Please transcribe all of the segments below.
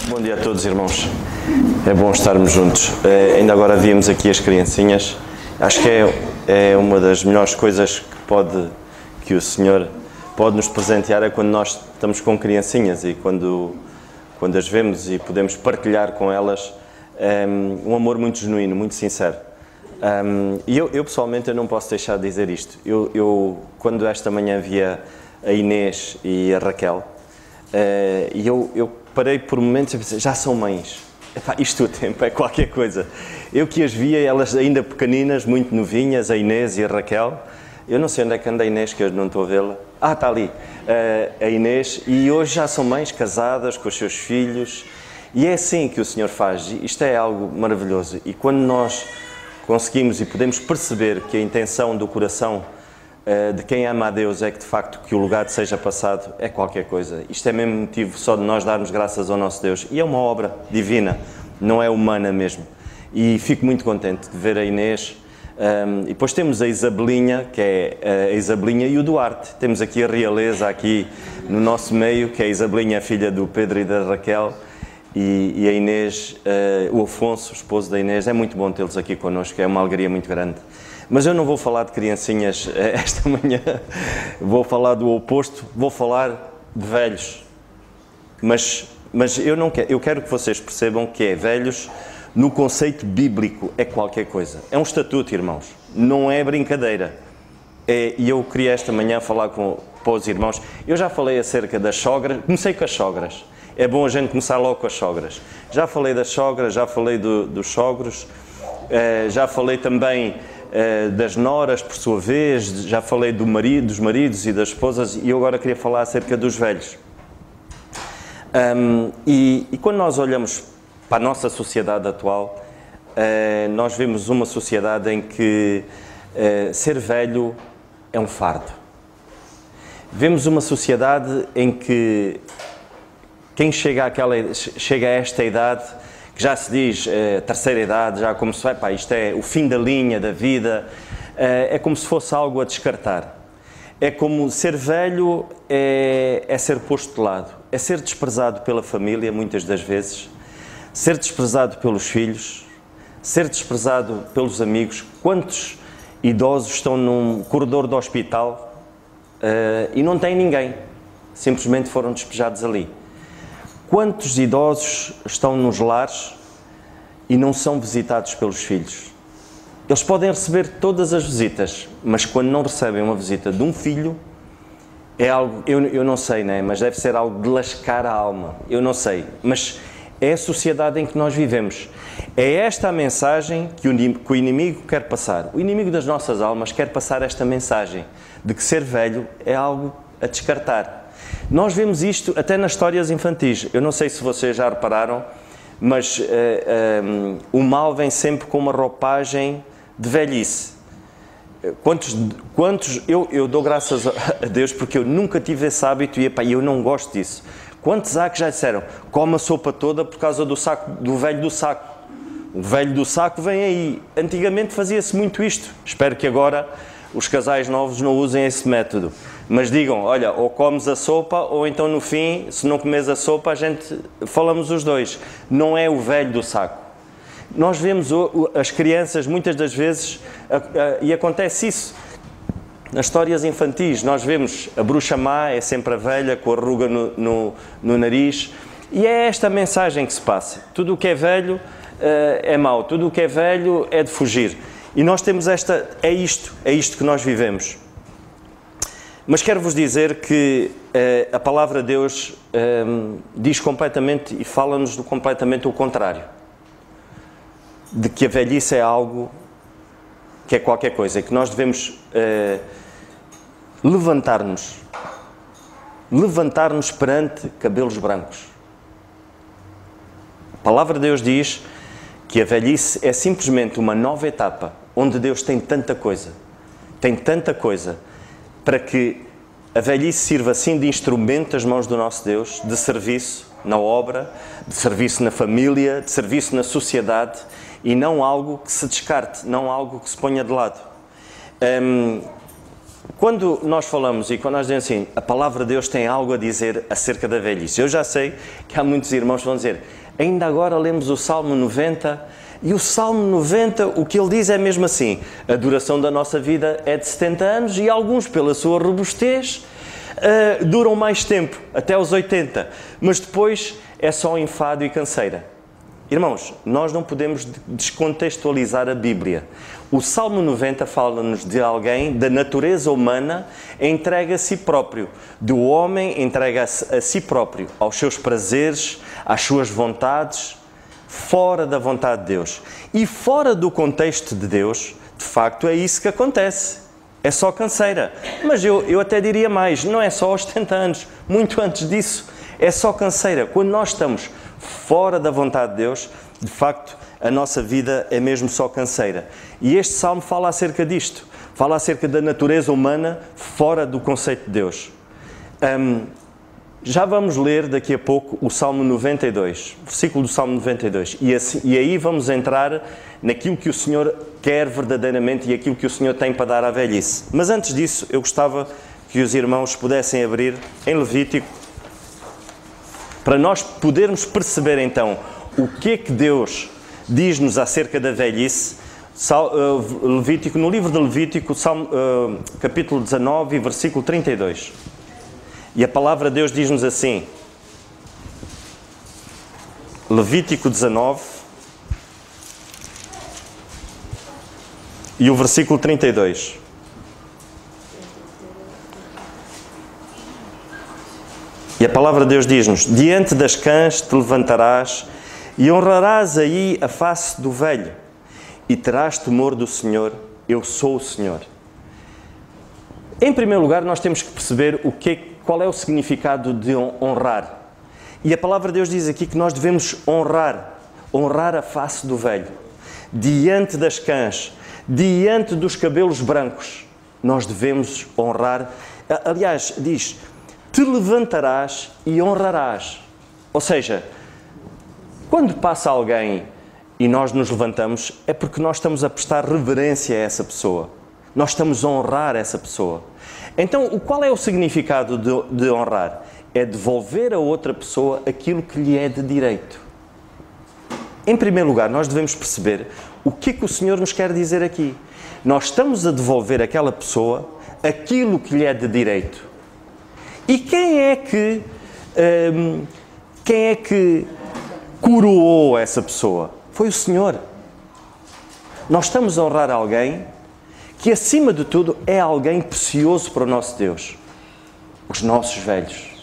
Bom dia a todos, irmãos. É bom estarmos juntos. Ainda agora víamos aqui as criancinhas. Acho que é uma das melhores coisas que o Senhor pode nos presentear é quando nós estamos com criancinhas e quando as vemos e podemos partilhar com elas um amor muito genuíno, muito sincero. E eu pessoalmente não posso deixar de dizer isto. Eu quando esta manhã via a Inês e a Raquel, e eu parei por momentos a pensar, já são mães. Epá, isto o tempo é qualquer coisa. Eu que as via, elas ainda pequeninas, muito novinhas, a Inês e a Raquel. Eu não sei onde é que anda a Inês, que eu não estou a vê-la. Ah, está ali. A Inês. E hoje já são mães casadas com os seus filhos. E é assim que o Senhor faz. Isto é algo maravilhoso. E quando nós conseguimos e podemos perceber que a intenção do coração de quem ama a Deus é que de facto que o legado seja passado, é qualquer coisa. Isto é mesmo motivo só de nós darmos graças ao nosso Deus. E é uma obra divina, não é humana mesmo. E fico muito contente de ver a Inês. E depois temos a Isabelinha, que é a Isabelinha e o Duarte. Temos aqui a realeza aqui no nosso meio, que é a Isabelinha, a filha do Pedro e da Raquel. E a Inês, o Afonso, o esposo da Inês. É muito bom tê-los aqui connosco, é uma alegria muito grande. Mas eu não vou falar de criancinhas esta manhã, vou falar do oposto, vou falar de velhos. Mas eu quero que vocês percebam que é velhos no conceito bíblico, é qualquer coisa. É um estatuto, irmãos, não é brincadeira. E eu queria esta manhã falar para os irmãos. Eu já falei acerca das sogras, comecei com as sogras. É bom a gente começar logo com as sogras. Já falei das sogras, já falei dos sogros, já falei também das noras, por sua vez, já falei dos maridos e das esposas, e eu agora queria falar acerca dos velhos. E quando nós olhamos para a nossa sociedade atual, nós vemos uma sociedade em que ser velho é um fardo. Vemos uma sociedade em que quem chega a esta idade, que já se diz terceira idade, já como se vai, pá, isto é o fim da linha da vida, é como se fosse algo a descartar. É como ser velho é ser posto de lado, é ser desprezado pela família, muitas das vezes, ser desprezado pelos filhos, ser desprezado pelos amigos. Quantos idosos estão num corredor do hospital e não têm ninguém, simplesmente foram despejados ali. Quantos idosos estão nos lares e não são visitados pelos filhos? Eles podem receber todas as visitas, mas quando não recebem uma visita de um filho, é algo, eu não sei, né? Mas deve ser algo de lascar a alma, eu não sei, mas é a sociedade em que nós vivemos. É esta a mensagem que o inimigo quer passar. O inimigo das nossas almas quer passar esta mensagem de que ser velho é algo a descartar. Nós vemos isto até nas histórias infantis. Eu não sei se vocês já repararam, mas o mal vem sempre com uma roupagem de velhice. Eu dou graças a Deus porque eu nunca tive esse hábito e eu não gosto disso. Quantos há que já disseram, come a sopa toda por causa do velho do saco? O velho do saco vem aí. Antigamente fazia-se muito isto. Espero que agora os casais novos não usem esse método. Mas digam, olha, ou comes a sopa, ou então no fim, se não comes a sopa, falamos os dois. Não é o velho do saco. Nós vemos as crianças, muitas das vezes, e acontece isso. Nas histórias infantis, nós vemos a bruxa má, é sempre a velha, com a ruga no nariz, e é esta mensagem que se passa. Tudo o que é velho é mau, tudo o que é velho é de fugir. E nós temos é isto que nós vivemos. Mas quero-vos dizer que a palavra de Deus diz completamente e fala-nos do completamente o contrário. De que a velhice é algo que é qualquer coisa, que nós devemos levantar-nos perante cabelos brancos. A palavra de Deus diz que a velhice é simplesmente uma nova etapa, onde Deus tem tanta coisa, para que a velhice sirva assim de instrumento das mãos do nosso Deus, de serviço na obra, de serviço na família, de serviço na sociedade, e não algo que se descarte, não algo que se ponha de lado. quando nós falamos e quando nós dizemos assim, a palavra de Deus tem algo a dizer acerca da velhice. Eu já sei que há muitos irmãos que vão dizer, ainda agora lemos o Salmo 90, e o Salmo 90, o que ele diz é mesmo assim, a duração da nossa vida é de 70 anos e alguns, pela sua robustez, duram mais tempo, até aos 80, mas depois é só enfado e canseira. Irmãos, nós não podemos descontextualizar a Bíblia. O Salmo 90 fala-nos de alguém, da natureza humana, entregue a si próprio. Do homem entrega-se a si próprio, aos seus prazeres, às suas vontades, fora da vontade de Deus. E fora do contexto de Deus, de facto, é isso que acontece. É só canseira. Mas eu até diria mais, não é só aos 70 anos, muito antes disso, é só canseira. Quando nós estamos fora da vontade de Deus, de facto, a nossa vida é mesmo só canseira. E este salmo fala acerca disto, fala acerca da natureza humana fora do conceito de Deus. Já vamos ler daqui a pouco o Salmo 92, versículo do Salmo 92, e aí vamos entrar naquilo que o Senhor quer verdadeiramente e aquilo que o Senhor tem para dar à velhice. Mas antes disso, eu gostava que os irmãos pudessem abrir em Levítico, para nós podermos perceber então o que é que Deus diz-nos acerca da velhice. Levítico, no livro de Levítico, capítulo 19, versículo 32. E a palavra de Deus diz-nos assim, Levítico 19, e o versículo 32. E a palavra de Deus diz-nos, diante das cãs te levantarás e honrarás aí a face do velho e terás temor do Senhor, eu sou o Senhor. Em primeiro lugar, nós temos que perceber qual é o significado de honrar. E a palavra de Deus diz aqui que nós devemos honrar a face do velho. Diante das cãs, diante dos cabelos brancos, nós devemos honrar. Aliás, diz, te levantarás e honrarás. Ou seja, quando passa alguém e nós nos levantamos, é porque nós estamos a prestar reverência a essa pessoa. Nós estamos a honrar essa pessoa. Então, qual é o significado de honrar? É devolver a outra pessoa aquilo que lhe é de direito. Em primeiro lugar, nós devemos perceber o que é que o Senhor nos quer dizer aqui. Nós estamos a devolver àquela pessoa aquilo que lhe é de direito. E quem é que coroou essa pessoa? Foi o Senhor. Nós estamos a honrar alguém que, acima de tudo, é alguém precioso para o nosso Deus. Os nossos velhos.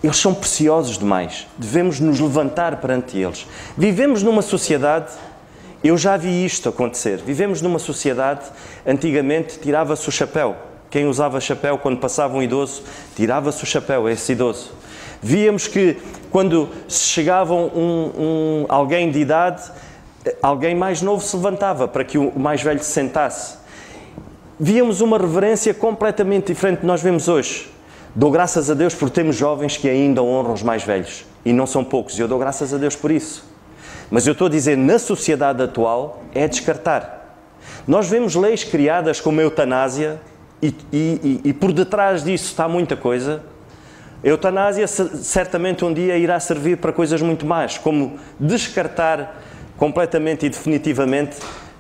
Eles são preciosos demais. Devemos nos levantar perante eles. Vivemos numa sociedade, eu já vi isto acontecer, vivemos numa sociedade, antigamente tirava-se o chapéu. Quem usava chapéu quando passava um idoso, tirava-se o chapéu, esse idoso. Víamos que quando chegava alguém de idade, alguém mais novo se levantava para que o mais velho se sentasse. Víamos uma reverência completamente diferente do que nós vemos hoje. Dou graças a Deus por termos jovens que ainda honram os mais velhos. E não são poucos, e eu dou graças a Deus por isso. Mas eu estou a dizer, na sociedade atual, é descartar. Nós vemos leis criadas como a eutanásia, e por detrás disso está muita coisa. A eutanásia certamente um dia irá servir para coisas muito más, como descartar completamente e definitivamente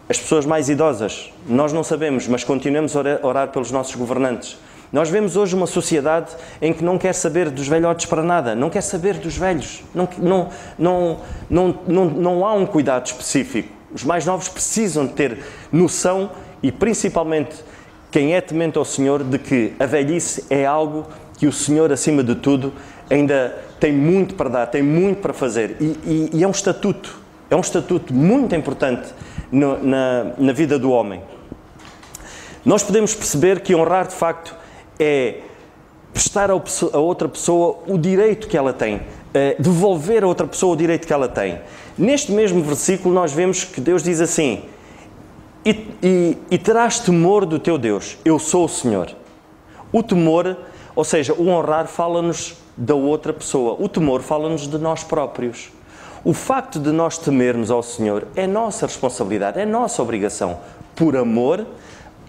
as pessoas mais idosas. Nós não sabemos, mas continuamos a orar pelos nossos governantes. Nós vemos hoje uma sociedade em que não quer saber dos velhotes para nada, não quer saber dos velhos, não há um cuidado específico. Os mais novos precisam de ter noção, e principalmente quem é temente ao Senhor, de que a velhice é algo que o Senhor, acima de tudo, ainda tem muito para dar, tem muito para fazer, e é um estatuto. É um estatuto muito importante na vida do homem. Nós podemos perceber que honrar, de facto, é prestar a outra pessoa o direito que ela tem, devolver a outra pessoa o direito que ela tem. Neste mesmo versículo nós vemos que Deus diz assim, e terás temor do teu Deus, eu sou o Senhor. O temor, ou seja, o honrar fala-nos da outra pessoa, o temor fala-nos de nós próprios. O facto de nós temermos ao Senhor é nossa responsabilidade, é nossa obrigação, por amor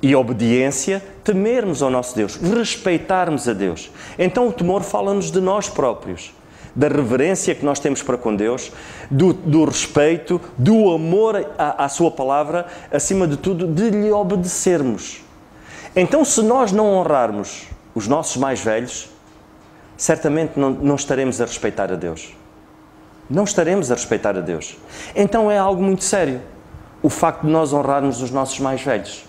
e obediência, temermos ao nosso Deus, respeitarmos a Deus. Então o temor fala-nos de nós próprios, da reverência que nós temos para com Deus, do respeito, do amor à sua palavra, acima de tudo, de lhe obedecermos. Então, se nós não honrarmos os nossos mais velhos, certamente não estaremos a respeitar a Deus. Não estaremos a respeitar a Deus. Então é algo muito sério. O facto de nós honrarmos os nossos mais velhos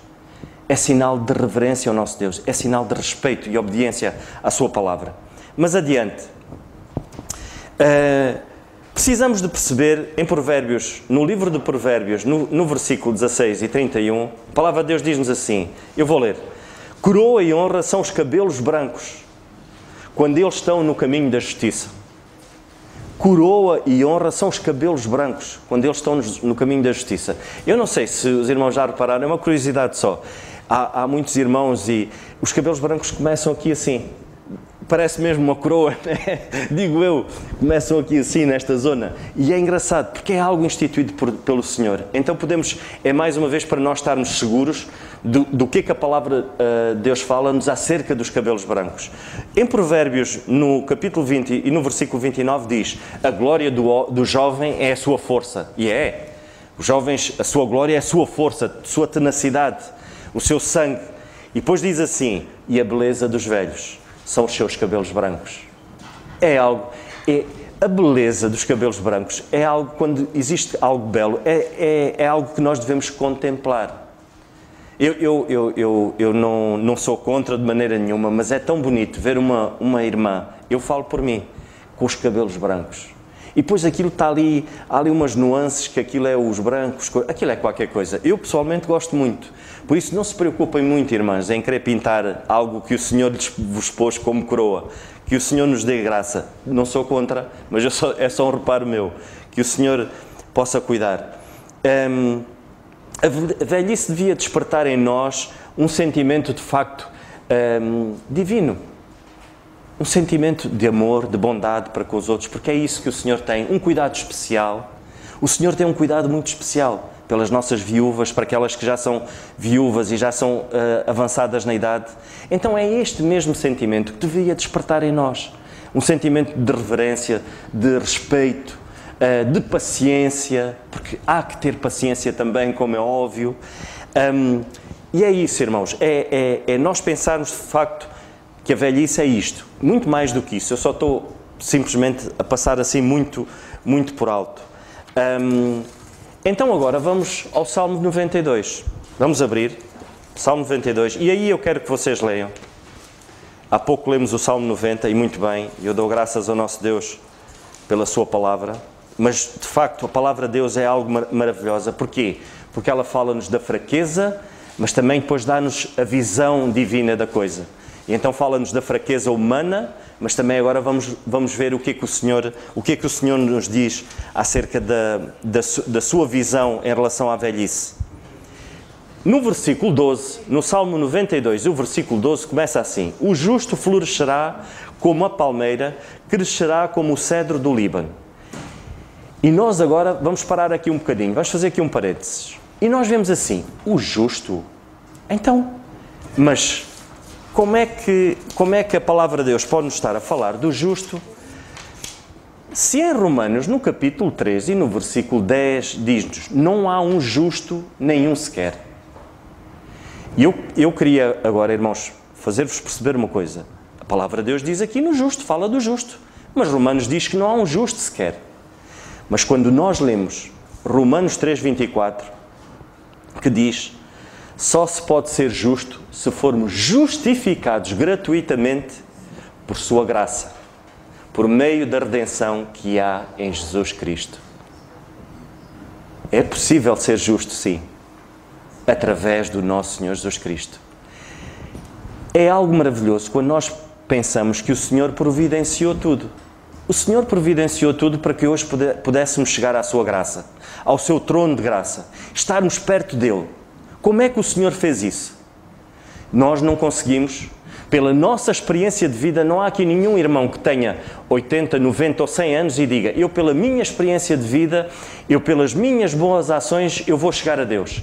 é sinal de reverência ao nosso Deus, é sinal de respeito e obediência à sua palavra. Mas adiante. Precisamos de perceber em Provérbios, no livro de Provérbios, no versículo 16 e 31, a palavra de Deus diz-nos assim, eu vou ler: coroa e honra são os cabelos brancos, quando eles estão no caminho da justiça. Coroa e honra são os cabelos brancos, quando eles estão no caminho da justiça. Eu não sei se os irmãos já repararam, é uma curiosidade só. Há muitos irmãos e os cabelos brancos começam aqui assim. Parece mesmo uma coroa, né? Digo eu, começam aqui assim nesta zona. E é engraçado, porque é algo instituído pelo Senhor. Então é mais uma vez para nós estarmos seguros do que a palavra de Deus fala-nos acerca dos cabelos brancos. Em Provérbios, no capítulo 20 e no versículo 29 diz: a glória do jovem é a sua força. E é. Os jovens, a sua glória é a sua força, a sua tenacidade, o seu sangue. E depois diz assim: e a beleza dos velhos são os seus cabelos brancos. A beleza dos cabelos brancos é algo, quando existe algo belo, é algo que nós devemos contemplar. Eu não sou contra de maneira nenhuma, mas é tão bonito ver uma irmã, eu falo por mim, com os cabelos brancos. E depois aquilo está ali, há ali umas nuances que aquilo é os brancos, aquilo é qualquer coisa. Eu pessoalmente gosto muito. Por isso não se preocupem muito, irmãs, em querer pintar algo que o Senhor vos pôs como coroa. Que o Senhor nos dê graça. Não sou contra, mas é só um reparo meu. Que o Senhor possa cuidar. A velhice devia despertar em nós um sentimento de facto divino. Um sentimento de amor, de bondade para com os outros, porque é isso que o Senhor tem, um cuidado especial. O Senhor tem um cuidado muito especial pelas nossas viúvas, para aquelas que já são viúvas e já são avançadas na idade. Então é este mesmo sentimento que deveria despertar em nós. Um sentimento de reverência, de respeito, de paciência, porque há que ter paciência também, como é óbvio. E é isso, irmãos, é nós pensarmos de facto que a velhice é isto, muito mais do que isso. Eu só estou simplesmente a passar assim muito por alto. Então agora vamos ao Salmo 92. Vamos abrir, Salmo 92, e aí eu quero que vocês leiam. Há pouco lemos o Salmo 90 e muito bem, eu dou graças ao nosso Deus pela sua palavra, mas de facto a palavra de Deus é algo maravilhosa. Porquê? Porque ela fala-nos da fraqueza, mas também depois dá-nos a visão divina da coisa. E então fala-nos da fraqueza humana, mas também agora vamos ver o que é que o Senhor nos diz acerca da sua visão em relação à velhice. No versículo 12, no Salmo 92, o versículo 12 começa assim: o justo florescerá como a palmeira, crescerá como o cedro do Líbano. E nós agora vamos parar aqui um bocadinho, vamos fazer aqui um parênteses. E nós vemos assim, o justo, então, mas como é que a palavra de Deus pode nos estar a falar do justo, se em Romanos, no capítulo 3 e no versículo 10, diz-nos, não há um justo, nenhum sequer. E eu queria agora, irmãos, fazer-vos perceber uma coisa. A palavra de Deus diz aqui no justo, fala do justo, mas Romanos diz que não há um justo sequer. Mas quando nós lemos Romanos 3:24, que diz: só se pode ser justo se formos justificados gratuitamente por sua graça, por meio da redenção que há em Jesus Cristo. É possível ser justo, sim, através do nosso Senhor Jesus Cristo. É algo maravilhoso quando nós pensamos que o Senhor providenciou tudo. O Senhor providenciou tudo para que hoje pudéssemos chegar à sua graça, ao seu trono de graça, estarmos perto dele. Como é que o Senhor fez isso? Nós não conseguimos. Pela nossa experiência de vida, não há aqui nenhum irmão que tenha 80, 90 ou 100 anos e diga: eu pela minha experiência de vida, eu pelas minhas boas ações, eu vou chegar a Deus.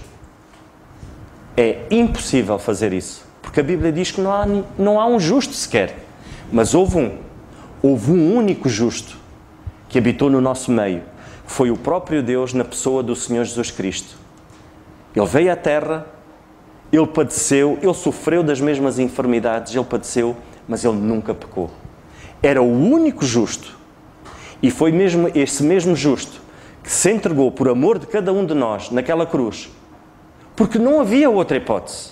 É impossível fazer isso, porque a Bíblia diz que não há um justo sequer, mas houve um único justo que habitou no nosso meio, que foi o próprio Deus na pessoa do Senhor Jesus Cristo. Ele veio à terra, ele padeceu, ele sofreu das mesmas enfermidades, ele padeceu, mas ele nunca pecou. Era o único justo, e foi mesmo esse mesmo justo que se entregou por amor de cada um de nós naquela cruz, porque não havia outra hipótese.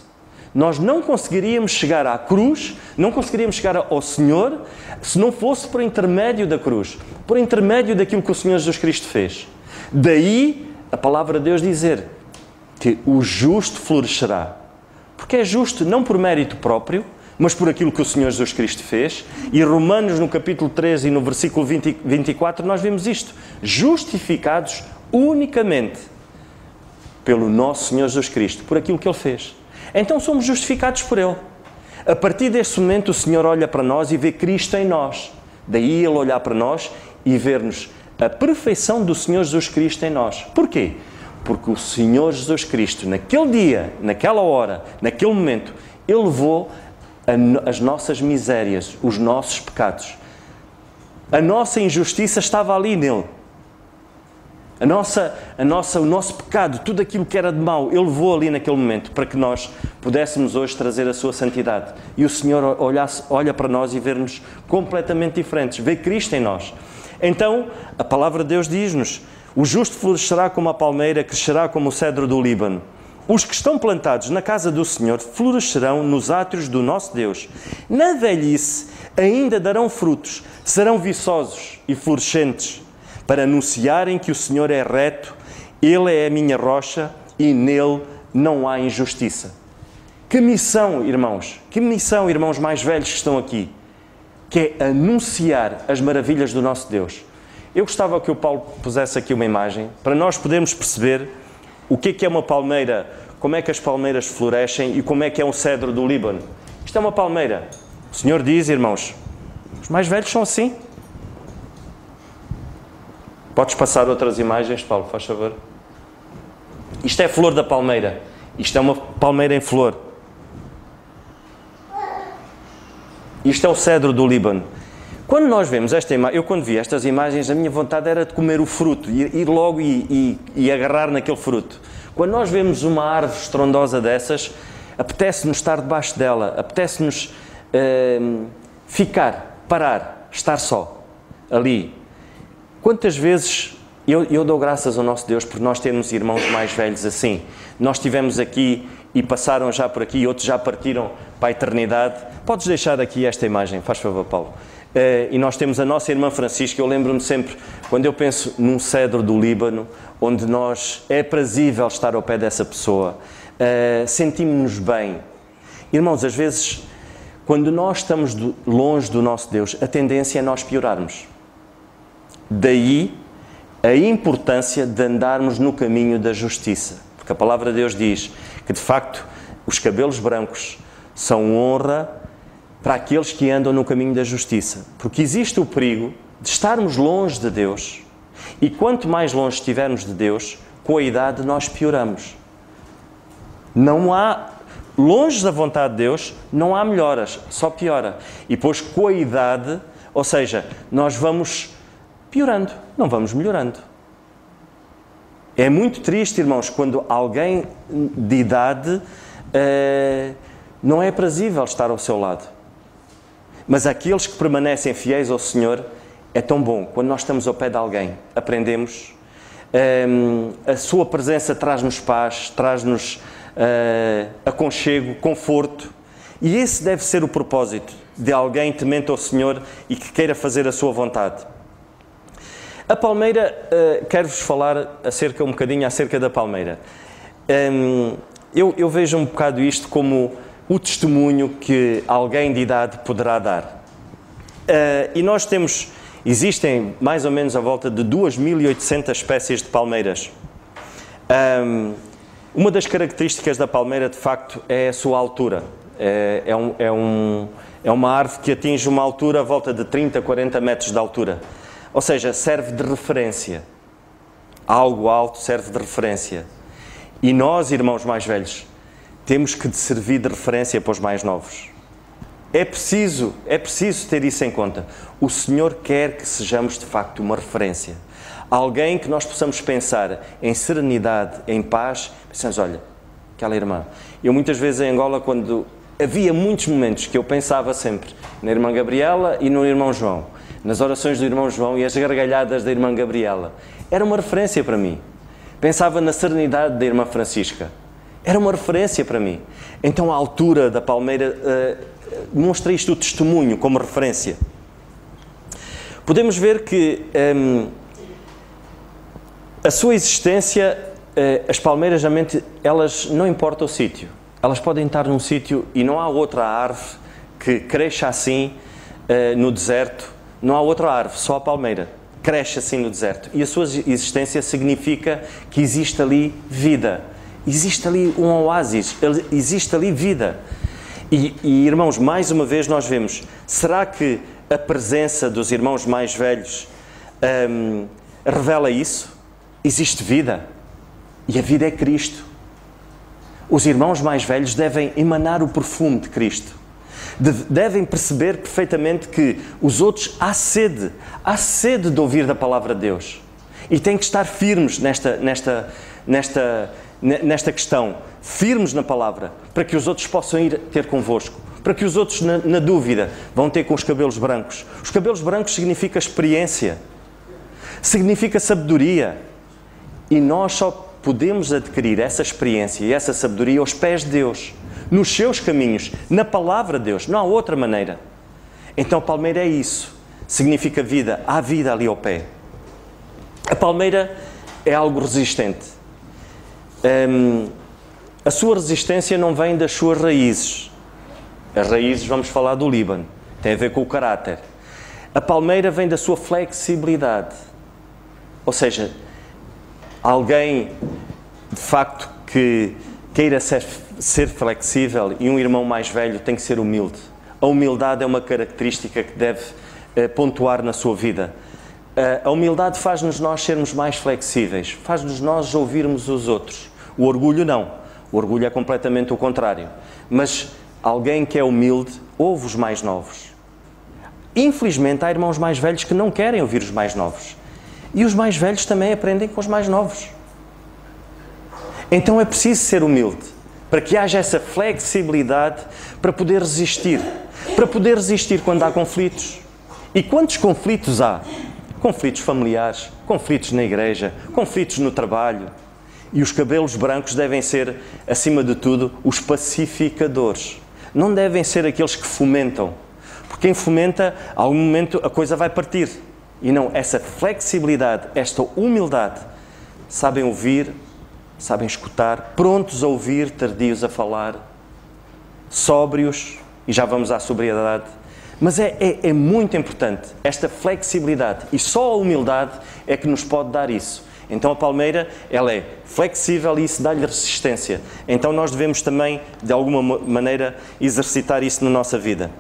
Nós não conseguiríamos chegar à cruz, não conseguiríamos chegar ao Senhor, se não fosse por intermédio da cruz, por intermédio daquilo que o Senhor Jesus Cristo fez. Daí a palavra de Deus dizer que o justo florescerá, porque é justo não por mérito próprio, mas por aquilo que o Senhor Jesus Cristo fez. E Romanos, no capítulo 13 e no versículo 24, nós vemos isto: justificados unicamente pelo nosso Senhor Jesus Cristo, por aquilo que Ele fez. Então somos justificados por Ele. A partir desse momento o Senhor olha para nós e vê Cristo em nós. Daí Ele olhar para nós e ver-nos a perfeição do Senhor Jesus Cristo em nós. Porquê? Porque o Senhor Jesus Cristo, naquele dia, naquela hora, naquele momento, Ele levou as nossas misérias, os nossos pecados. A nossa injustiça estava ali nele. O nosso pecado, tudo aquilo que era de mau, Ele levou ali naquele momento, para que nós pudéssemos hoje trazer a sua santidade. E o Senhor olha para nós e vê-nos completamente diferentes, vê Cristo em nós. Então, a palavra de Deus diz-nos: o justo florescerá como a palmeira, crescerá como o cedro do Líbano. Os que estão plantados na casa do Senhor florescerão nos átrios do nosso Deus. Na velhice ainda darão frutos, serão viçosos e florescentes, para anunciarem que o Senhor é reto, Ele é a minha rocha e nele não há injustiça. Que missão, irmãos mais velhos que estão aqui, que é anunciar as maravilhas do nosso Deus. Eu gostava que o Paulo pusesse aqui uma imagem, para nós podermos perceber o que é uma palmeira, como é que as palmeiras florescem e como é que é um cedro do Líbano. Isto é uma palmeira. O Senhor diz, irmãos, os mais velhos são assim. Podes passar outras imagens, Paulo, faz favor. Isto é a flor da palmeira. Isto é uma palmeira em flor. Isto é o cedro do Líbano. Quando nós vemos esta imagem, eu quando vi estas imagens, a minha vontade era de comer o fruto, ir logo e agarrar naquele fruto. Quando nós vemos uma árvore estrondosa dessas, apetece-nos estar debaixo dela, apetece-nos parar, estar só, ali. Quantas vezes eu dou graças ao nosso Deus por nós termos irmãos mais velhos assim. Nós estivemos aqui e passaram já por aqui, e outros já partiram para a eternidade. Podes deixar aqui esta imagem, faz favor, Paulo. E nós temos a nossa irmã Francisca. Eu lembro-me sempre, quando eu penso num cedro do Líbano, onde é aprazível estar ao pé dessa pessoa, sentimos-nos bem. Irmãos, às vezes, quando nós estamos longe do nosso Deus, a tendência é nós piorarmos. Daí a importância de andarmos no caminho da justiça. Porque a palavra de Deus diz que, de facto, os cabelos brancos são honra para aqueles que andam no caminho da justiça. Porque existe o perigo de estarmos longe de Deus, e quanto mais longe estivermos de Deus, com a idade nós pioramos. Longe da vontade de Deus, não há melhoras, só piora. E depois com a idade, ou seja, nós vamos piorando, não vamos melhorando. É muito triste, irmãos, quando alguém de idade não é aprazível estar ao seu lado. Mas aqueles que permanecem fiéis ao Senhor, é tão bom. Quando nós estamos ao pé de alguém, aprendemos, a sua presença traz-nos paz, traz-nos aconchego, conforto. E esse deve ser o propósito de alguém temente ao Senhor e que queira fazer a sua vontade. A palmeira, quero-vos falar um bocadinho acerca da palmeira. Eu vejo um bocado isto como o testemunho que alguém de idade poderá dar. E nós existem mais ou menos à volta de 2.800 espécies de palmeiras. Uma das características da palmeira, de facto, é a sua altura. É uma árvore que atinge uma altura à volta de 30, 40 metros de altura. Ou seja, serve de referência. Algo alto serve de referência. E nós, irmãos mais velhos, temos que servir de referência para os mais novos. É preciso ter isso em conta. O Senhor quer que sejamos de facto uma referência. Alguém que nós possamos pensar em serenidade, em paz. Pensamos, olha, aquela irmã. Eu muitas vezes em Angola, quando havia muitos momentos que eu pensava sempre na irmã Gabriela e no irmão João. Nas orações do irmão João e as gargalhadas da irmã Gabriela. Era uma referência para mim. Pensava na serenidade da irmã Francisca. Era uma referência para mim. Então, à altura da Palmeira, demonstra isto o testemunho como referência. Podemos ver que a sua existência, as palmeiras, elas não importa o sítio. Elas podem estar num sítio e não há outra árvore que cresça assim no deserto. Não há outra árvore, só a palmeira. Cresce assim no deserto. E a sua existência significa que existe ali vida. Existe ali um oásis, existe ali vida. E irmãos, mais uma vez nós vemos, será que a presença dos irmãos mais velhos revela isso? Existe vida. E a vida é Cristo. Os irmãos mais velhos devem emanar o perfume de Cristo. Devem perceber perfeitamente que os outros há sede de ouvir da palavra de Deus. E têm que estar firmes nesta questão, firmes na palavra, para que os outros possam ir ter convosco, para que os outros, na dúvida, vão ter com os cabelos brancos. Os cabelos brancos significa experiência, significa sabedoria, e nós só podemos adquirir essa experiência e essa sabedoria aos pés de Deus, nos seus caminhos, na palavra de Deus, não há outra maneira. Então a palmeira é isso, significa vida, há vida ali ao pé. A palmeira é algo resistente. A sua resistência não vem das suas raízes. As raízes, vamos falar do Líbano, tem a ver com o caráter. A palmeira vem da sua flexibilidade. Ou seja, alguém, de facto, que queira ser flexível, e um irmão mais velho tem que ser humilde. A humildade é uma característica que deve pontuar na sua vida. A humildade faz-nos nós sermos mais flexíveis, faz-nos nós ouvirmos os outros. O orgulho não. O orgulho é completamente o contrário. Mas alguém que é humilde ouve os mais novos. Infelizmente, há irmãos mais velhos que não querem ouvir os mais novos. E os mais velhos também aprendem com os mais novos. Então é preciso ser humilde, para que haja essa flexibilidade para poder resistir. Para poder resistir quando há conflitos. E quantos conflitos há? Conflitos familiares, conflitos na igreja, conflitos no trabalho. E os cabelos brancos devem ser, acima de tudo, os pacificadores. Não devem ser aqueles que fomentam. Porque quem fomenta, a algum momento a coisa vai partir. E não, essa flexibilidade, esta humildade, sabem ouvir, sabem escutar, prontos a ouvir, tardios a falar, sóbrios, e já vamos à sobriedade. Mas é muito importante esta flexibilidade, e só a humildade é que nos pode dar isso. Então a palmeira, ela é flexível e isso dá-lhe resistência. Então nós devemos também, de alguma maneira, exercitar isso na nossa vida.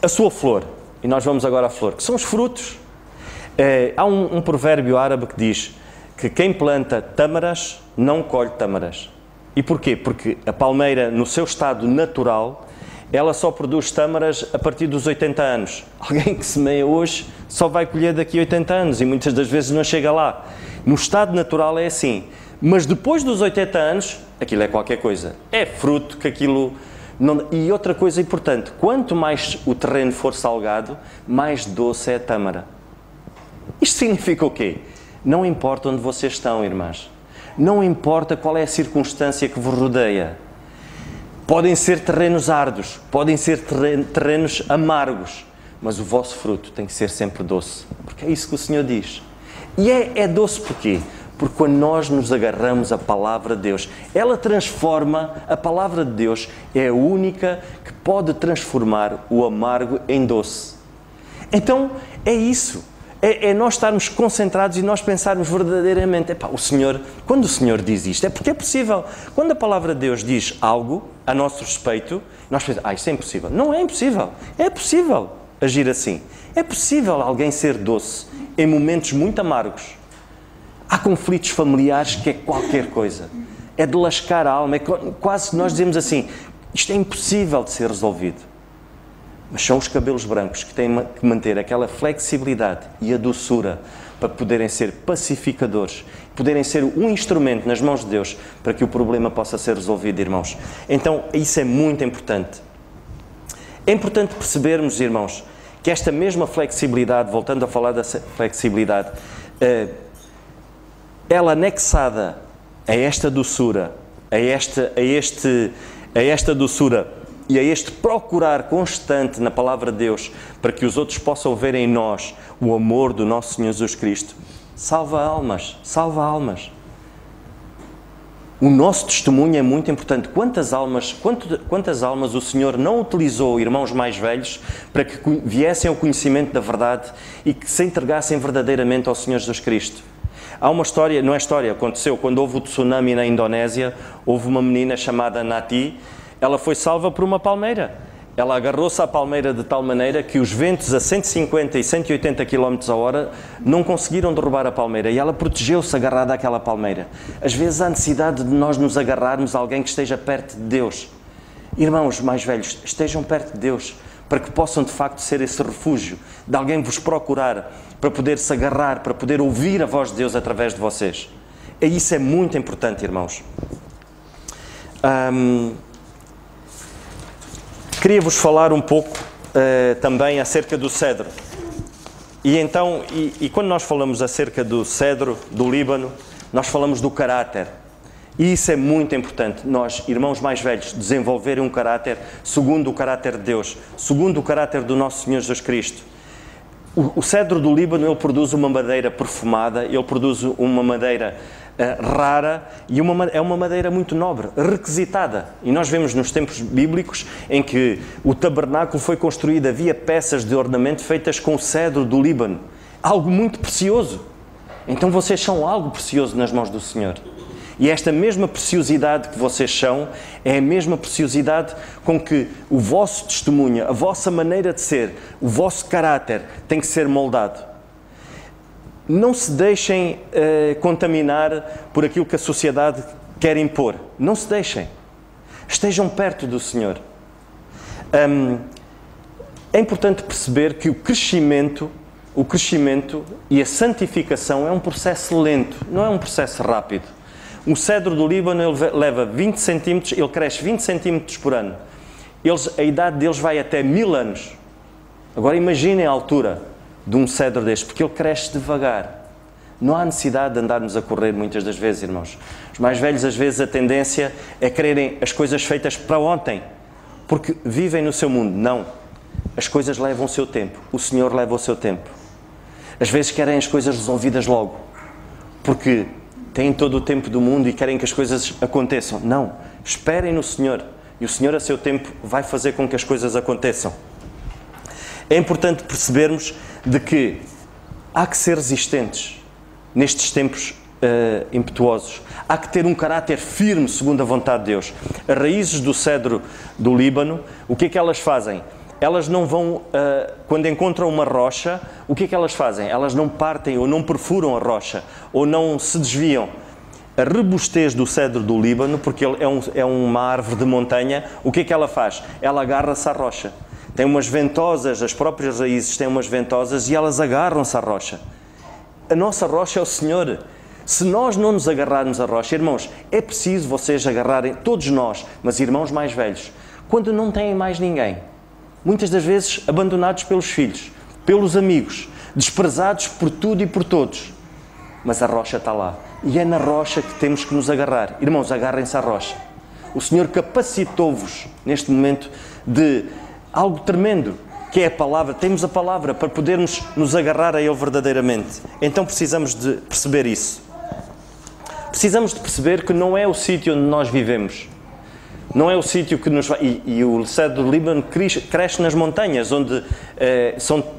A sua flor, e nós vamos agora à flor, que são os frutos. Há um provérbio árabe que diz que quem planta tâmaras não colhe tâmaras. E porquê? Porque a palmeira, no seu estado natural, ela só produz tâmaras a partir dos 80 anos. Alguém que semeia hoje só vai colher daqui a 80 anos e muitas das vezes não chega lá. No estado natural é assim. Mas depois dos 80 anos, aquilo é qualquer coisa. É fruto que aquilo... Não... E outra coisa importante, quanto mais o terreno for salgado, mais doce é a tâmara. Isto significa o quê? Não importa onde vocês estão, irmãs. Não importa qual é a circunstância que vos rodeia. Podem ser terrenos árduos, podem ser terrenos amargos, mas o vosso fruto tem que ser sempre doce, porque é isso que o Senhor diz. E é doce porquê? Porque quando nós nos agarramos à palavra de Deus, ela transforma, a palavra de Deus é a única que pode transformar o amargo em doce. Então, é isso. É nós estarmos concentrados e nós pensarmos verdadeiramente, o Senhor, quando o Senhor diz isto, é porque é possível. Quando a palavra de Deus diz algo a nosso respeito, nós pensamos, isto é impossível. Não é impossível. É possível agir assim. É possível alguém ser doce em momentos muito amargos. Há conflitos familiares que é qualquer coisa. é de lascar a alma, quase que nós dizemos assim, isto é impossível de ser resolvido. Mas são os cabelos brancos que têm que manter aquela flexibilidade e a doçura para poderem ser pacificadores, poderem ser um instrumento nas mãos de Deus para que o problema possa ser resolvido, irmãos. Então, isso é muito importante. É importante percebermos, irmãos, que esta mesma flexibilidade, voltando a falar da flexibilidade, ela anexada a esta doçura, a esta doçura e a este procurar constante na palavra de Deus para que os outros possam ver em nós o amor do nosso Senhor Jesus Cristo, salva almas, salva almas. O nosso testemunho é muito importante. Quantas almas o Senhor não utilizou, irmãos mais velhos, para que viessem ao conhecimento da verdade e que se entregassem verdadeiramente ao Senhor Jesus Cristo? Há uma história, não é história, aconteceu quando houve o tsunami na Indonésia, houve uma menina chamada Nati, ela foi salva por uma palmeira. Ela agarrou-se à palmeira de tal maneira que os ventos a 150 e 180 km a hora não conseguiram derrubar a palmeira e ela protegeu-se agarrada àquela palmeira. Às vezes há necessidade de nós nos agarrarmos a alguém que esteja perto de Deus. Irmãos mais velhos, estejam perto de Deus para que possam de facto ser esse refúgio de alguém vos procurar, para poder se agarrar, para poder ouvir a voz de Deus através de vocês. E isso é muito importante, irmãos. Queria-vos falar um pouco também acerca do cedro. E então, quando nós falamos acerca do cedro, do Líbano, nós falamos do caráter. E isso é muito importante, nós, irmãos mais velhos, desenvolverem um caráter segundo o caráter de Deus, segundo o caráter do nosso Senhor Jesus Cristo. O cedro do Líbano, ele produz uma madeira perfumada, ele produz uma madeira rara e é uma madeira muito nobre, requisitada. E nós vemos nos tempos bíblicos em que o tabernáculo foi construído, havia peças de ornamento feitas com o cedro do Líbano. Algo muito precioso. Então vocês são algo precioso nas mãos do Senhor. E esta mesma preciosidade que vocês são, é a mesma preciosidade com que o vosso testemunho, a vossa maneira de ser, o vosso caráter tem que ser moldado. Não se deixem contaminar por aquilo que a sociedade quer impor. Não se deixem. Estejam perto do Senhor. É importante perceber que o crescimento e a santificação é um processo lento, não é um processo rápido. O cedro do Líbano ele leva 20 centímetros, ele cresce 20 centímetros por ano. A idade deles vai até 1000 anos. Agora imaginem a altura de um cedro deste, porque ele cresce devagar. Não há necessidade de andarmos a correr muitas das vezes, irmãos. Os mais velhos, às vezes, a tendência é quererem as coisas feitas para ontem, porque vivem no seu mundo. Não. As coisas levam o seu tempo. O Senhor leva o seu tempo. Às vezes querem as coisas resolvidas logo, porque têm todo o tempo do mundo e querem que as coisas aconteçam. Não. Esperem no Senhor. E o Senhor, a seu tempo, vai fazer com que as coisas aconteçam. É importante percebermos de que há que ser resistentes nestes tempos impetuosos. Há que ter um caráter firme segundo a vontade de Deus. As raízes do cedro do Líbano, o que é que elas fazem? Elas não vão, quando encontram uma rocha, o que é que elas fazem? Elas não partem ou não perfuram a rocha, ou não se desviam. A robustez do cedro do Líbano, porque ele é uma árvore de montanha, o que é que ela faz? Ela agarra-se à rocha. Tem umas ventosas, as próprias raízes têm umas ventosas e elas agarram-se à rocha. A nossa rocha é o Senhor. Se nós não nos agarrarmos à rocha, irmãos, é preciso vocês agarrarem, todos nós, mas irmãos mais velhos, quando não têm mais ninguém, muitas das vezes abandonados pelos filhos, pelos amigos, desprezados por tudo e por todos, mas a rocha está lá. E é na rocha que temos que nos agarrar. Irmãos, agarrem-se à rocha. O Senhor capacitou-vos neste momento de algo tremendo, que é a palavra. Temos a palavra para podermos nos agarrar a Ele verdadeiramente. Então precisamos de perceber isso. Precisamos de perceber que não é o sítio onde nós vivemos. Não é o sítio que nos vai... E o cedro do Líbano cresce nas montanhas, onde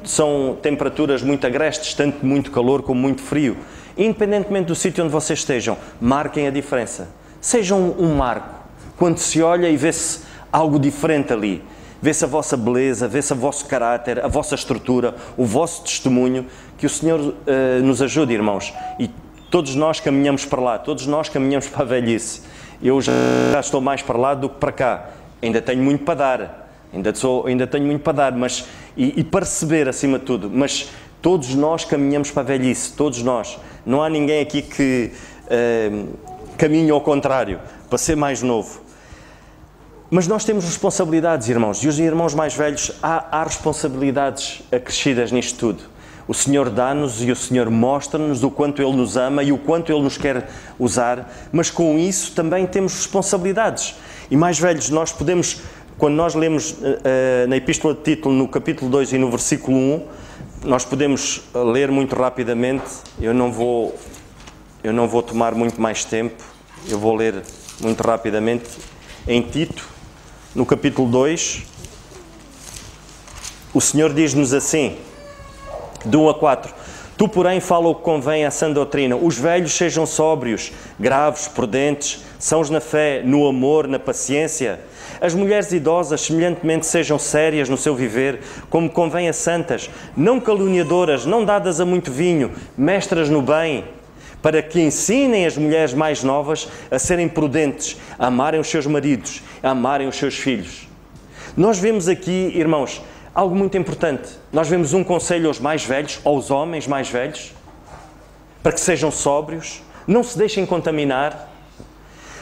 são temperaturas muito agrestes, tanto muito calor como muito frio. Independentemente do sítio onde vocês estejam, marquem a diferença. Sejam um marco. Quando se olha e vê-se algo diferente ali, vê-se a vossa beleza, vê-se o vosso caráter, a vossa estrutura, o vosso testemunho, que o Senhor nos ajude, irmãos. E todos nós caminhamos para lá, todos nós caminhamos para a velhice. eu já estou mais para lá do que para cá. Ainda tenho muito para dar, ainda tenho muito para dar, mas, e perceber acima de tudo, mas todos nós caminhamos para a velhice, todos nós. Não há ninguém aqui que caminhe ao contrário, para ser mais novo. Mas nós temos responsabilidades, irmãos, e os irmãos mais velhos, há responsabilidades acrescidas nisto tudo. O Senhor dá-nos e o Senhor mostra-nos o quanto Ele nos ama e o quanto Ele nos quer usar, mas com isso também temos responsabilidades. E mais velhos, nós podemos, quando nós lemos na Epístola de Tito, no capítulo 2 e no versículo 1, nós podemos ler muito rapidamente, eu não vou tomar muito mais tempo, eu vou ler muito rapidamente. Em Tito, no capítulo 2, o Senhor diz-nos assim, de 1 a 4, tu, porém, fala o que convém à sã doutrina. Os velhos sejam sóbrios, graves, prudentes, sãos na fé, no amor, na paciência. As mulheres idosas, semelhantemente, sejam sérias no seu viver, como convém a santas, não caluniadoras, não dadas a muito vinho, mestras no bem, para que ensinem as mulheres mais novas a serem prudentes, a amarem os seus maridos, a amarem os seus filhos. Nós vemos aqui, irmãos, algo muito importante. Nós vemos um conselho aos mais velhos, aos homens mais velhos, para que sejam sóbrios, não se deixem contaminar,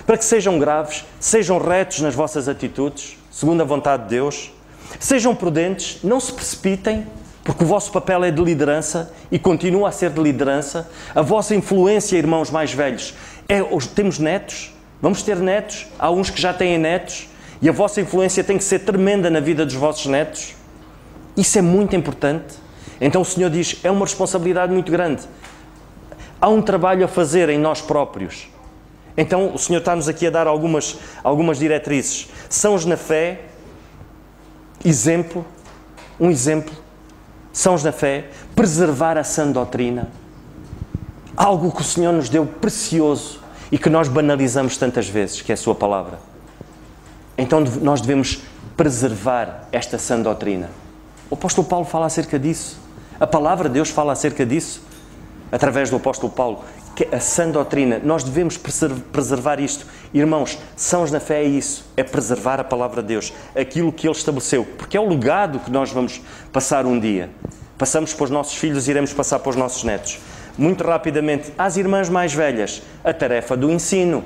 para que sejam graves, sejam retos nas vossas atitudes, segundo a vontade de Deus, sejam prudentes, não se precipitem, porque o vosso papel é de liderança e continua a ser de liderança. A vossa influência, irmãos mais velhos, temos netos, vamos ter netos, há uns que já têm netos, e a vossa influência tem que ser tremenda na vida dos vossos netos. Isso é muito importante. Então o Senhor diz, é uma responsabilidade muito grande. Há um trabalho a fazer em nós próprios. Então o Senhor está-nos aqui a dar algumas diretrizes. Sãos na fé, um exemplo, sãos na fé, preservar a sã doutrina. Algo que o Senhor nos deu precioso e que nós banalizamos tantas vezes, que é a sua palavra. Então nós devemos preservar esta sã doutrina. O apóstolo Paulo fala acerca disso. A palavra de Deus fala acerca disso. Através do apóstolo Paulo. Que a sã doutrina, nós devemos preservar isto. Irmãos, sãos na fé é isso. É preservar a palavra de Deus. Aquilo que Ele estabeleceu. Porque é o legado que nós vamos passar um dia. Passamos para os nossos filhos e iremos passar para os nossos netos. Muito rapidamente, às irmãs mais velhas, a tarefa do ensino.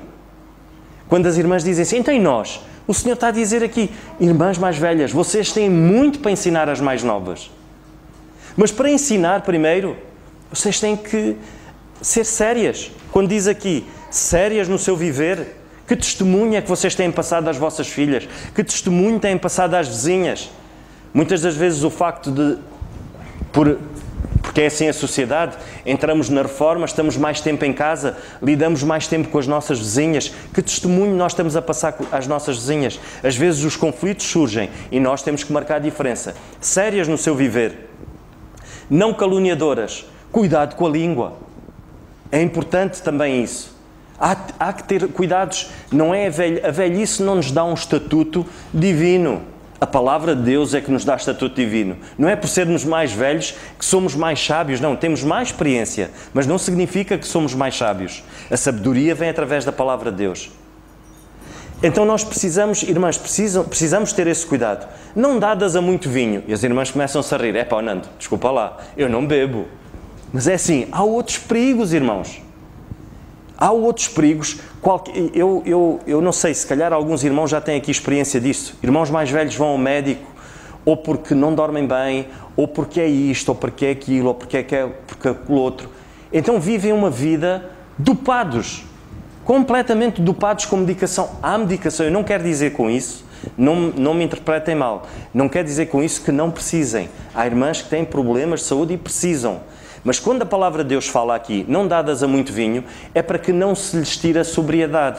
Quando as irmãs dizem assim, então e nós? O Senhor está a dizer aqui, irmãs mais velhas, vocês têm muito para ensinar as mais novas. Mas para ensinar primeiro, vocês têm que ser sérias. Quando diz aqui, sérias no seu viver, que testemunho é que vocês têm passado às vossas filhas? Que testemunho têm passado às vizinhas? Muitas das vezes o facto de, porque é assim a sociedade, entramos na reforma, estamos mais tempo em casa, lidamos mais tempo com as nossas vizinhas. Que testemunho nós estamos a passar às nossas vizinhas? Às vezes os conflitos surgem e nós temos que marcar a diferença. Sérias no seu viver, não caluniadoras, cuidado com a língua. É importante também isso. Há que ter cuidados. Não é a velhice não nos dá um estatuto divino. A palavra de Deus é que nos dá estatuto divino. Não é por sermos mais velhos que somos mais sábios. Não, temos mais experiência. Mas não significa que somos mais sábios. A sabedoria vem através da palavra de Deus. Então nós precisamos, irmãs, precisamos ter esse cuidado. Não dadas a muito vinho. E as irmãs começam-se a rir. É pá, Nando, desculpa lá, eu não bebo. Mas é assim, há outros perigos, irmãos. Há outros perigos. Eu não sei, se calhar alguns irmãos já têm aqui experiência disso. Irmãos mais velhos vão ao médico, ou porque não dormem bem, ou porque é isto, ou porque é aquilo, ou porque é aquilo outro. Então vivem uma vida dopados. Completamente dopados com medicação. Há medicação, eu não quero dizer com isso, não me interpretem mal, não quero dizer com isso que não precisem. Há irmãs que têm problemas de saúde e precisam. Mas quando a palavra de Deus fala aqui, não dadas a muito vinho, é para que não se lhes tire a sobriedade.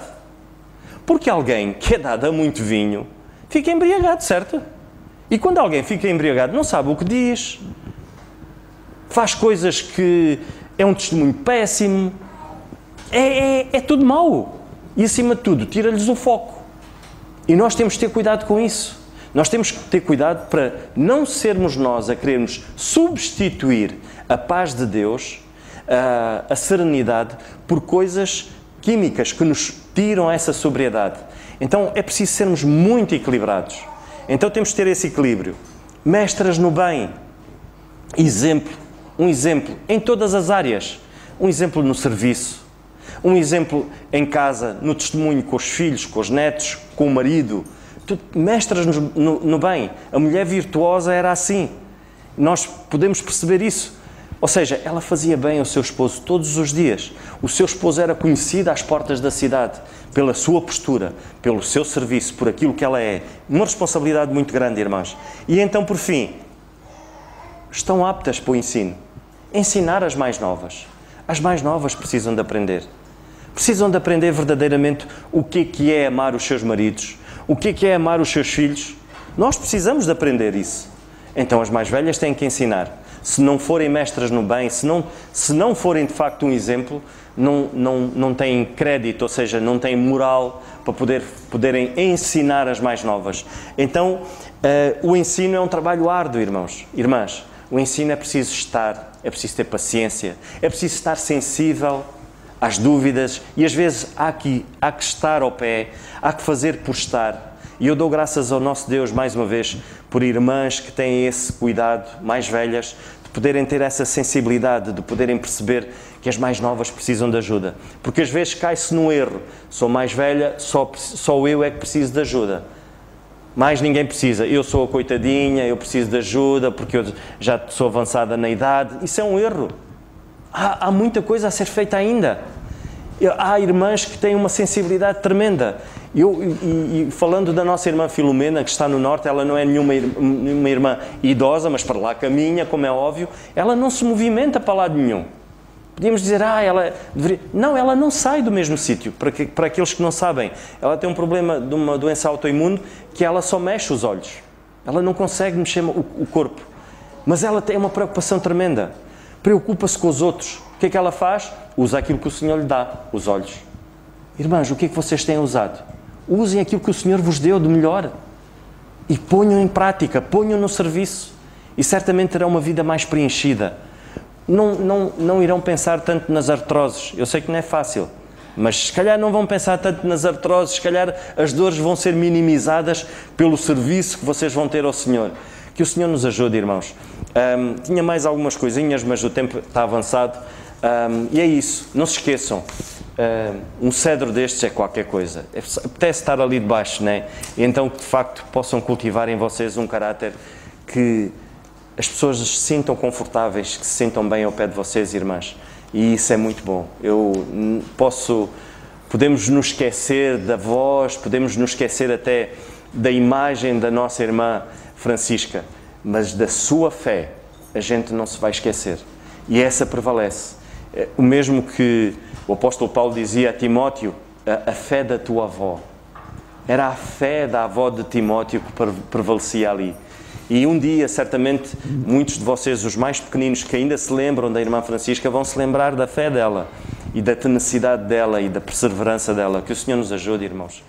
Porque alguém que é dado a muito vinho, fica embriagado, certo? E quando alguém fica embriagado, não sabe o que diz, faz coisas que é um testemunho péssimo, é tudo mau. E acima de tudo, tira-lhes o foco. E nós temos que ter cuidado com isso. Nós temos que ter cuidado para não sermos nós a querermos substituir a paz de Deus, a serenidade, por coisas químicas que nos tiram essa sobriedade. Então é preciso sermos muito equilibrados. Então temos de ter esse equilíbrio. Mestras no bem. Exemplo. Um exemplo em todas as áreas. Um exemplo no serviço. Um exemplo em casa, no testemunho com os filhos, com os netos, com o marido. Mestras no bem. A mulher virtuosa era assim. Nós podemos perceber isso. Ou seja, ela fazia bem ao seu esposo todos os dias. O seu esposo era conhecido às portas da cidade pela sua postura, pelo seu serviço, por aquilo que ela é. Uma responsabilidade muito grande, irmãos. E então, por fim, estão aptas para o ensino. Ensinar as mais novas. As mais novas precisam de aprender. Precisam de aprender verdadeiramente o que é amar os seus maridos, o que é amar os seus filhos. Nós precisamos de aprender isso. Então as mais velhas têm que ensinar. Se não forem mestras no bem, se não forem de facto um exemplo, não têm crédito, ou seja, não têm moral para poderem ensinar as mais novas. Então, o ensino é um trabalho árduo, irmãos, irmãs. O ensino é preciso estar, é preciso ter paciência, é preciso estar sensível às dúvidas e às vezes há que estar ao pé, há que fazer por estar. E eu dou graças ao nosso Deus, mais uma vez, por irmãs que têm esse cuidado, mais velhas, de poderem ter essa sensibilidade, de poderem perceber que as mais novas precisam de ajuda. Porque às vezes cai-se no erro. Sou mais velha, só eu é que preciso de ajuda. Mais ninguém precisa. Eu sou a coitadinha, eu preciso de ajuda porque eu já sou avançada na idade. Isso é um erro. Há muita coisa a ser feita ainda. Há irmãs que têm uma sensibilidade tremenda. E falando da nossa irmã Filomena, que está no Norte, ela não é nenhuma irmã idosa, mas para lá caminha, como é óbvio, ela não se movimenta para lado nenhum. Podíamos dizer, ela deveria... Não, ela não sai do mesmo sítio. Para aqueles que não sabem, ela tem um problema de uma doença autoimune que ela só mexe os olhos. Ela não consegue mexer o corpo. Mas ela tem uma preocupação tremenda. Preocupa-se com os outros. O que é que ela faz? Usa aquilo que o Senhor lhe dá, os olhos. Irmãos, o que é que vocês têm usado? Usem aquilo que o Senhor vos deu de melhor. E ponham em prática, ponham no serviço. E certamente terão uma vida mais preenchida. Não irão pensar tanto nas artroses. Eu sei que não é fácil. Mas se calhar não vão pensar tanto nas artroses. Se calhar as dores vão ser minimizadas pelo serviço que vocês vão ter ao Senhor. Que o Senhor nos ajude, irmãos. Tinha mais algumas coisinhas, mas o tempo está avançado. E é isso. Não se esqueçam. Um cedro destes é qualquer coisa. Apetece estar ali debaixo, não é? E então que de facto possam cultivar em vocês um caráter que as pessoas se sintam confortáveis, que se sintam bem ao pé de vocês, irmãs. E isso é muito bom. Podemos nos esquecer da voz, podemos nos esquecer até da imagem da nossa irmã Francisca, mas da sua fé a gente não se vai esquecer. E essa prevalece. O mesmo que o apóstolo Paulo dizia a Timóteo, a fé da tua avó. Era a fé da avó de Timóteo que prevalecia ali. E um dia, certamente, muitos de vocês, os mais pequeninos, que ainda se lembram da irmã Francisca, vão se lembrar da fé dela, e da tenacidade dela, e da perseverança dela. Que o Senhor nos ajude, irmãos.